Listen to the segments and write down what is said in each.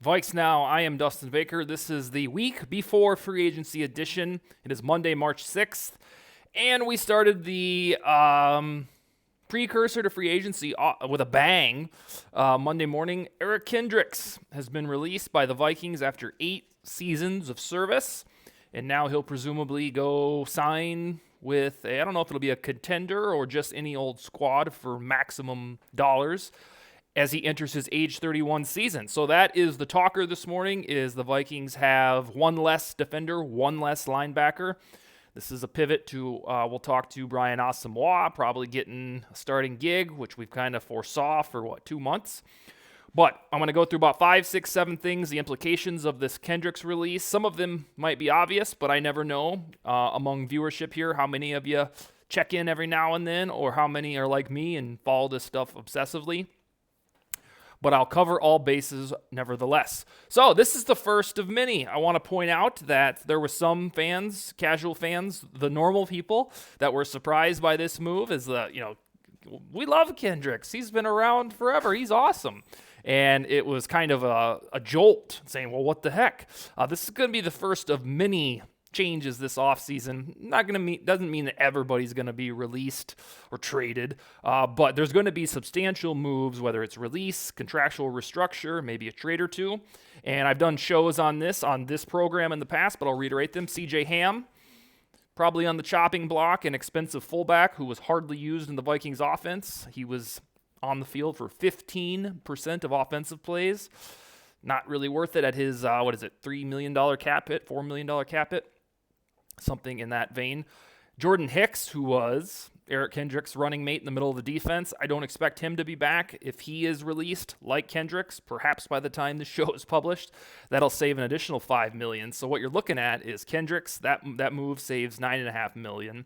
VikesNow, I am Dustin Baker. This is the week before free agency edition. It is Monday, March 6th, and we started the precursor to free agency with a bang. Monday morning, Eric Kendricks has been released by the Vikings after 8 seasons of service, and now he'll presumably go sign with I don't know if it'll be a contender or just any old squad for maximum dollars as he enters his age 31 season. So that is the talker this morning, is the Vikings have one less defender, one less linebacker. This is a pivot to, we'll talk to Brian Asamoah, probably getting a starting gig, which we've kind of foresaw for, 2 months. But I'm going to go through about 5, 6, 7 things, the implications of this Kendricks release. Some of them might be obvious, but I never know among viewership here how many of you check in every now and then, or how many are like me and follow this stuff obsessively. But I'll cover all bases nevertheless. So this is the first of many. I want to point out that there were some fans, casual fans, the normal people, that were surprised by this move. We love Kendricks. He's been around forever. He's awesome. And it was kind of a jolt, saying, well, what the heck? This is going to be the first of many changes this offseason. Doesn't mean that everybody's going to be released or traded, but there's going to be substantial moves, whether it's release, contractual restructure, maybe a trade or two. And I've done shows on this program in the past, but I'll reiterate them. C.J. Ham, probably on the chopping block, an expensive fullback who was hardly used in the Vikings offense. He was on the field for 15% of offensive plays. Not really worth it at his, $3 million cap hit, $4 million cap hit, something in that vein. Jordan Hicks, who was Eric Kendricks' running mate in the middle of the defense, I don't expect him to be back. If he is released, like Kendricks, perhaps by the time this show is published, that'll save an additional $5 million. So what you're looking at is Kendricks, that move saves $9.5 million.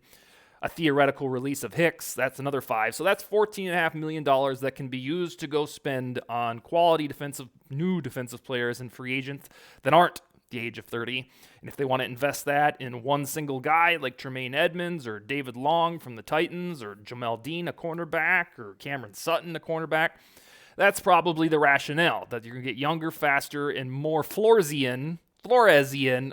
A theoretical release of Hicks, that's another $5 million. So that's $14.5 million that can be used to go spend on quality new defensive players and free agents that aren't the age of 30. And if they want to invest that in one single guy like Tremaine Edmonds or David Long from the Titans or Jamel Dean, a cornerback, or Cameron Sutton, a cornerback, that's probably the rationale, that you're going to get younger, faster, and more Floresian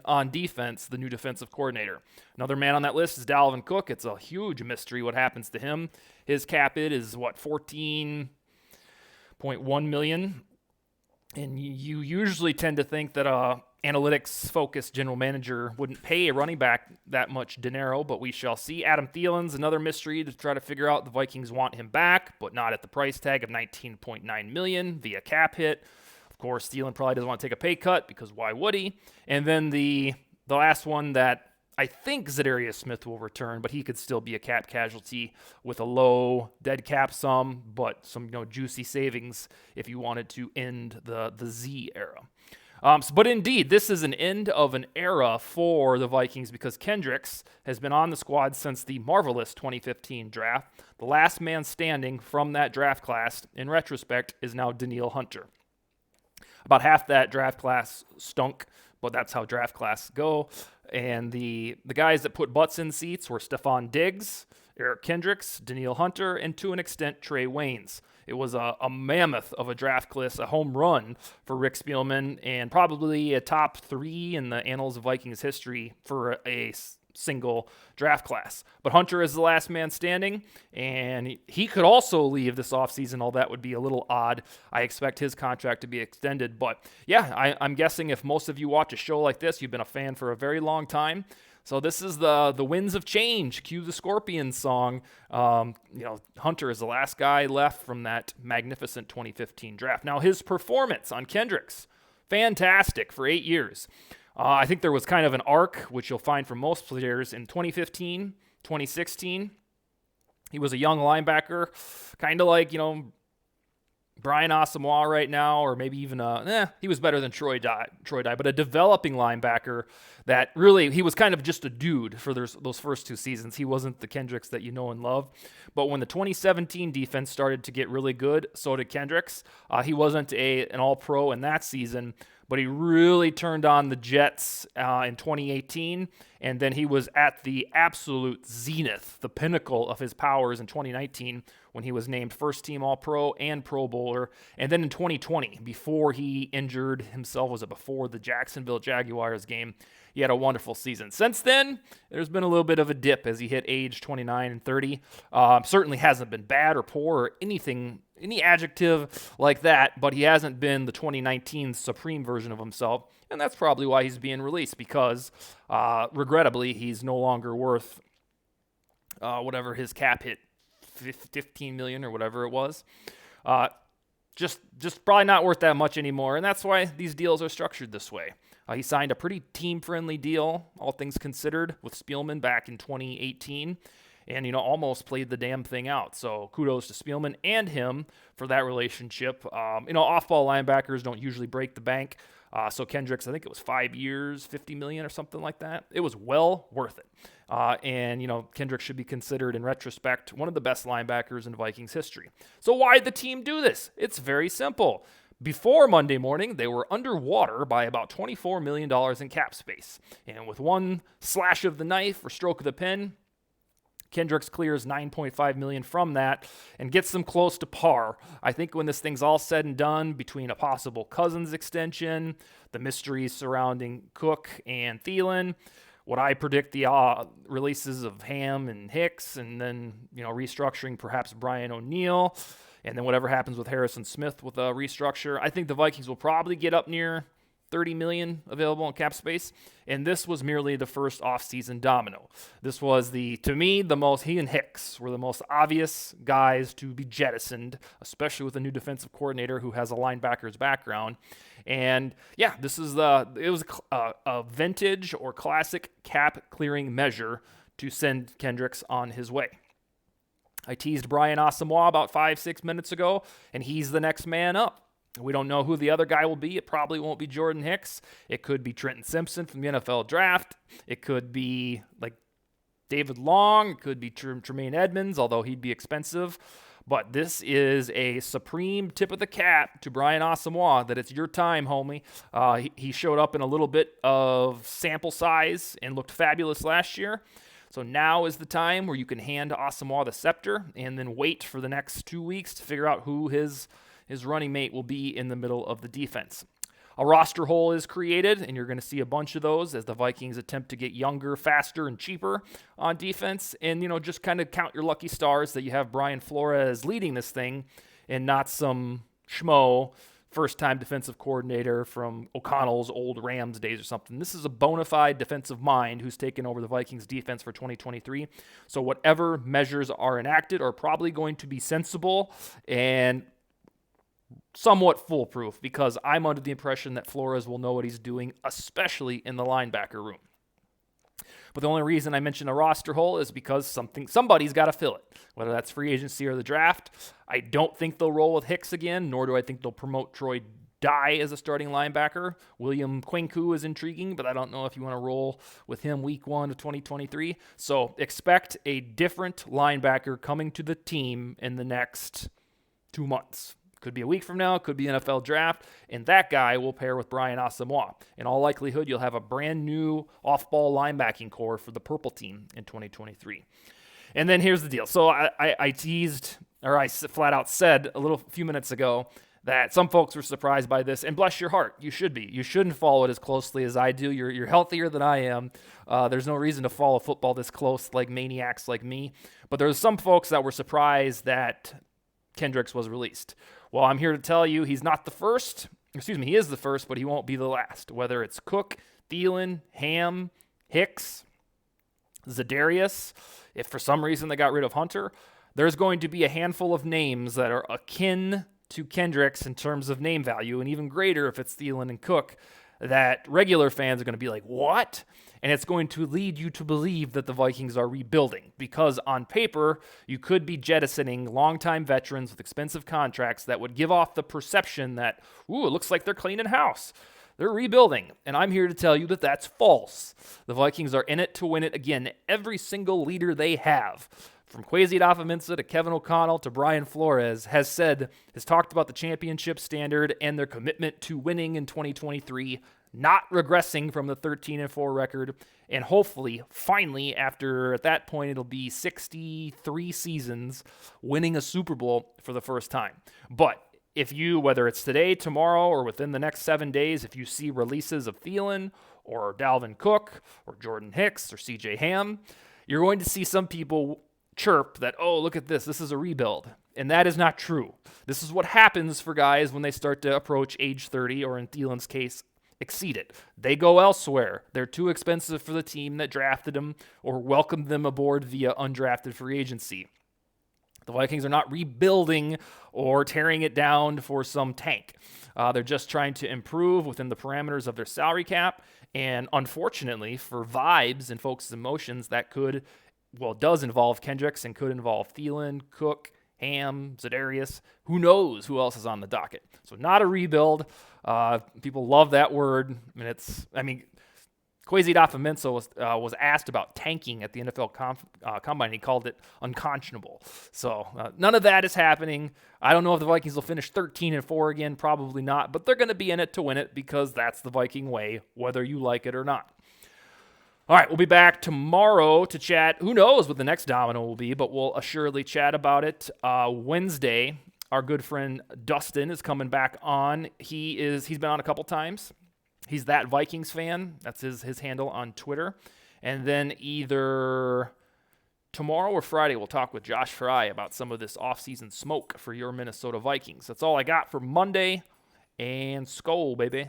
on defense, the new defensive coordinator. Another man on that list is Dalvin Cook. It's a huge mystery what happens to him. His cap hit is, $14.1 million. And you usually tend to think that a analytics-focused general manager wouldn't pay a running back that much dinero, but we shall see. Adam Thielen's another mystery to try to figure out. The Vikings want him back, but not at the price tag of $19.9 million via cap hit. Of course, Thielen probably doesn't want to take a pay cut, because why would he? And then the last one that I think Zadarius Smith will return, but he could still be a cap casualty with a low dead cap sum, but some juicy savings if you wanted to end the Z era. But indeed, this is an end of an era for the Vikings, because Kendricks has been on the squad since the marvelous 2015 draft. The last man standing from that draft class, in retrospect, is now Danielle Hunter. About half that draft class stunk, but that's how draft classes go. And the guys that put butts in seats were Stephon Diggs, Eric Kendricks, Danielle Hunter, and to an extent, Trey Waynes. It was a mammoth of a draft class, a home run for Rick Spielman, and probably a top 3 in the annals of Vikings history for a single draft class. But Hunter is the last man standing, and he could also leave this offseason, although that would be a little odd. I expect his contract to be extended. But yeah, I'm guessing if most of you watch a show like this, you've been a fan for a very long time. So this is the winds of change. Cue the Scorpions song. Hunter is the last guy left from that magnificent 2015 draft. Now, his performance on Kendricks, fantastic for 8 years. I think there was kind of an arc, which you'll find for most players, in 2015, 2016. He was a young linebacker, kind of like, Brian Asamoah right now, or maybe even he was better than Troy Dye, but a developing linebacker that really, he was kind of just a dude for those first 2 seasons. He wasn't the Kendricks that you know and love. But when the 2017 defense started to get really good, so did Kendricks. He wasn't an all-pro in that season, but he really turned on the Jets in 2018, and then he was at the absolute zenith, the pinnacle of his powers in 2019, when he was named first-team All-Pro and Pro Bowler. And then in 2020, before he injured himself, was it before the Jacksonville Jaguars game, he had a wonderful season. Since then, there's been a little bit of a dip as he hit age 29 and 30. Certainly hasn't been bad or poor or anything, any adjective like that, but he hasn't been the 2019 supreme version of himself, and that's probably why he's being released, because regrettably, he's no longer worth whatever his cap hit, $15 million or whatever it was. Just probably not worth that much anymore, and that's why these deals are structured this way. He signed a pretty team-friendly deal, all things considered, with Spielman back in 2018, and, almost played the damn thing out. So kudos to Spielman and him for that relationship. Off-ball linebackers don't usually break the bank. So Kendricks, I think it was 5 years, $50 million or something like that. It was well worth it. Kendricks should be considered, in retrospect, one of the best linebackers in Vikings history. So why did the team do this? It's very simple. Before Monday morning, they were underwater by about $24 million in cap space. And with one slash of the knife or stroke of the pen, Kendricks clears $9.5 million from that and gets them close to par. I think when this thing's all said and done, between a possible Cousins extension, the mysteries surrounding Cook and Thielen, what I predict the releases of Ham and Hicks, and then restructuring perhaps Brian O'Neill, and then whatever happens with Harrison Smith with a restructure, I think the Vikings will probably get up near $30 million available in cap space, and this was merely the first offseason domino. This was he and Hicks were the most obvious guys to be jettisoned, especially with a new defensive coordinator who has a linebacker's background. And yeah, it was a vintage or classic cap clearing measure to send Kendricks on his way. I teased Brian Asamoah about 5-6 minutes ago, and he's the next man up. We don't know who the other guy will be. It probably won't be Jordan Hicks. It could be Trenton Simpson from the NFL draft. It could be like David Long. It could be Tremaine Edmonds, although he'd be expensive. But this is a supreme tip of the cap to Brian Asamoah that it's your time, homie. He showed up in a little bit of sample size and looked fabulous last year. So now is the time where you can hand Asamoah the scepter and then wait for the next 2 weeks to figure out who his running mate will be in the middle of the defense. A roster hole is created, and you're going to see a bunch of those as the Vikings attempt to get younger, faster, and cheaper on defense. And, just kind of count your lucky stars that you have Brian Flores leading this thing and not some schmo first-time defensive coordinator from O'Connell's old Rams days or something. This is a bona fide defensive mind who's taken over the Vikings defense for 2023. So whatever measures are enacted are probably going to be sensible and somewhat foolproof, because I'm under the impression that Flores will know what he's doing, especially in the linebacker room. But the only reason I mention a roster hole is because somebody's got to fill it, whether that's free agency or the draft. I don't think they'll roll with Hicks again, nor do I think they'll promote Troy Dye as a starting linebacker. William Quinku is intriguing, but I don't know if you want to roll with him week 1 of 2023. So expect a different linebacker coming to the team in the next 2 months. Could be a week from now, could be NFL draft, and that guy will pair with Brian Asamoah. In all likelihood, you'll have a brand new off-ball linebacking core for the purple team in 2023. And then here's the deal. So I teased, or I flat out said a few minutes ago that some folks were surprised by this, and bless your heart, you should be. You shouldn't follow it as closely as I do. You're healthier than I am. There's no reason to follow football this close like maniacs like me. But there's some folks that were surprised that Kendricks was released. Well, I'm here to tell you he's not the first. He is the first, but he won't be the last. Whether it's Cook, Thielen, Ham, Hicks, Za'Darius, if for some reason they got rid of Hunter, there's going to be a handful of names that are akin to Kendricks in terms of name value, and even greater if it's Thielen and Cook, that regular fans are going to be like, what? And it's going to lead you to believe that the Vikings are rebuilding, because on paper, you could be jettisoning longtime veterans with expensive contracts that would give off the perception that, it looks like they're cleaning house. They're rebuilding. And I'm here to tell you that that's false. The Vikings are in it to win it again. Every single leader they have, from Kwesi Adofo-Mensah to Kevin O'Connell to Brian Flores, has talked about the championship standard and their commitment to winning in 2023, not regressing from the 13-4 record, and hopefully, finally, after at that point, it'll be 63 seasons, winning a Super Bowl for the first time. But if you, whether it's today, tomorrow, or within the next 7 days, if you see releases of Thielen or Dalvin Cook or Jordan Hicks or CJ Ham, you're going to see some people chirp that, oh, look at this is a rebuild. And that is not true. This is what happens for guys when they start to approach age 30, or in Thielen's case, exceed it. They go elsewhere. They're too expensive for the team that drafted them or welcomed them aboard via undrafted free agency. The Vikings are not rebuilding or tearing it down for some tank. They're just trying to improve within the parameters of their salary cap. And unfortunately, for vibes and folks' emotions, that does involve Kendricks and could involve Thielen, Cook, Ham, Za'Darius. Who knows who else is on the docket? So not a rebuild. People love that word. Kwesi Adofo-Mensah was asked about tanking at the NFL Combine, and he called it unconscionable. So none of that is happening. I don't know if the Vikings will finish 13-4 again. Probably not, but they're going to be in it to win it because that's the Viking way, whether you like it or not. All right, we'll be back tomorrow to chat. Who knows what the next domino will be, but we'll assuredly chat about it. Wednesday, our good friend Dustin is coming back on. He's been on a couple times. He's that Vikings fan. That's his handle on Twitter. And then either tomorrow or Friday, we'll talk with Josh Fry about some of this offseason smoke for your Minnesota Vikings. That's all I got for Monday. And Skol, baby.